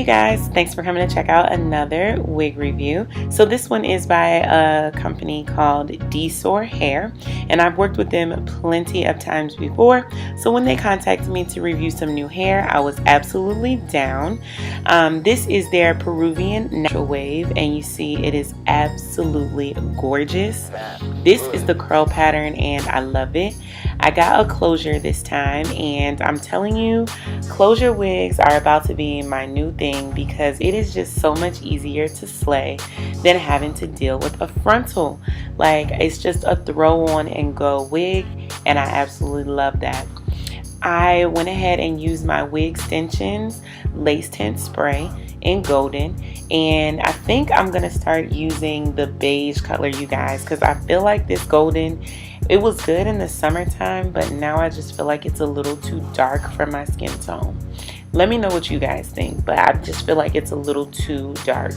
you guys, thanks for coming to check out another wig review. So this one is by a company called DSoar hair, and I've worked with them plenty of times before. So when they contacted me to review some new hair, I was absolutely down. This is their Peruvian natural wave, and you see it is absolutely gorgeous. This is the curl pattern and I love it. I got a closure this time, and I'm telling you, closure wigs are about to be my new thing because it is just so much easier to slay than having to deal with a frontal. Like, it's just a throw on and go wig, and I absolutely love that. I went ahead and used my wig extensions lace tint spray in golden, and I think I'm gonna start using the beige color, you guys, because I feel like this golden, it was good in the summertime, but now I just feel like it's a little too dark for my skin tone. Let me know what you guys think, but I just feel like it's a little too dark.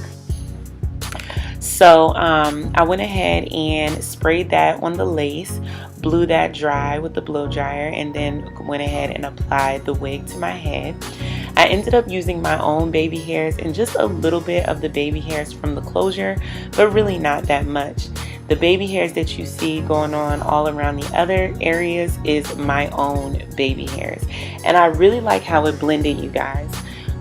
So I went ahead and sprayed that on the lace, blew that dry with the blow dryer, and then went ahead and applied the wig to my head. I ended up using my own baby hairs and just a little bit of the baby hairs from the closure, but really not that much. The baby hairs that you see going on all around the other areas is my own baby hairs. And I really like how it blended, you guys.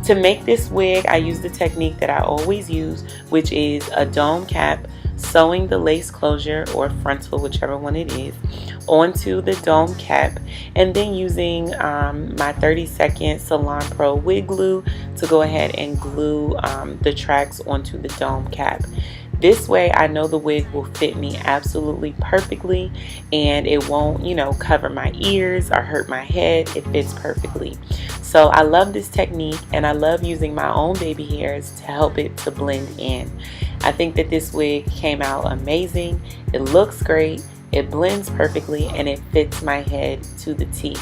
To make this wig, I used the technique that I always use, which is a dome cap, sewing the lace closure or frontal, whichever one it is, onto the dome cap, and then using my 30-second Salon Pro wig glue to go ahead and glue the tracks onto the dome cap. This way I know the wig will fit me absolutely perfectly, and it won't, you know, cover my ears or hurt my head. It fits perfectly. So I love this technique, and I love using my own baby hairs to help it to blend in. I think that this wig came out amazing. It looks great, it blends perfectly, and it fits my head to the T.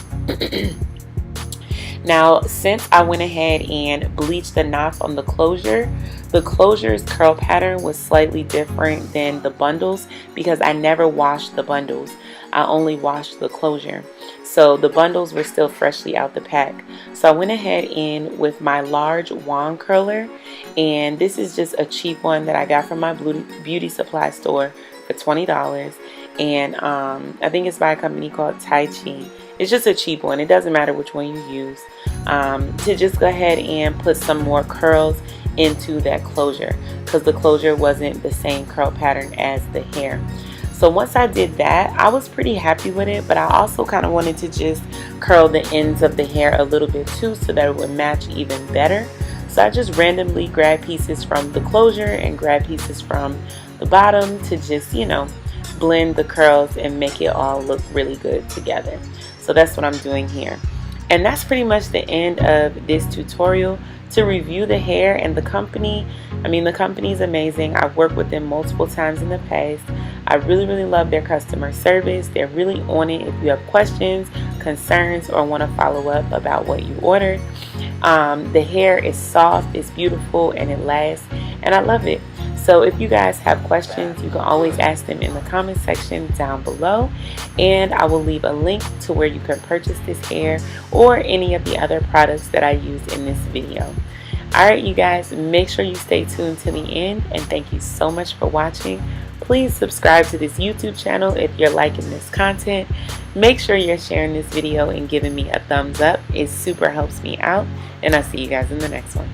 Now, since I went ahead and bleached the knots on the closure's curl pattern was slightly different than the bundles because I never washed the bundles. I only washed the closure. So the bundles were still freshly out the pack. So I went ahead in with my large wand curler, and this is just a cheap one that I got from my beauty supply store for $20. And I think it's by a company called Tai Chi. It's just a cheap one. It doesn't matter which one you use. To just go ahead and put some more curls into that closure, because the closure wasn't the same curl pattern as the hair. So once I did that, I was pretty happy with it, but I also kind of wanted to just curl the ends of the hair a little bit too so that it would match even better. So I just randomly grabbed pieces from the closure and grabbed pieces from the bottom to just, you know, blend the curls and make it all look really good together. So that's what I'm doing here. And that's pretty much the end of this tutorial to review the hair and the company. I mean, the company is amazing. I've worked with them multiple times in the past. I really love their customer service. They're really on it if you have questions, concerns, or want to follow up about what you ordered. The hair is soft, it's beautiful, and it lasts, and I love it. So if you guys have questions, you can always ask them in the comment section down below, and I will leave a link to where you can purchase this hair or any of the other products that I used in this video. Alright, you guys, make sure you stay tuned to the end, and thank you so much for watching. Please subscribe to this YouTube channel if you're liking this content. Make sure you're sharing this video and giving me a thumbs up. It super helps me out, and I'll see you guys in the next one.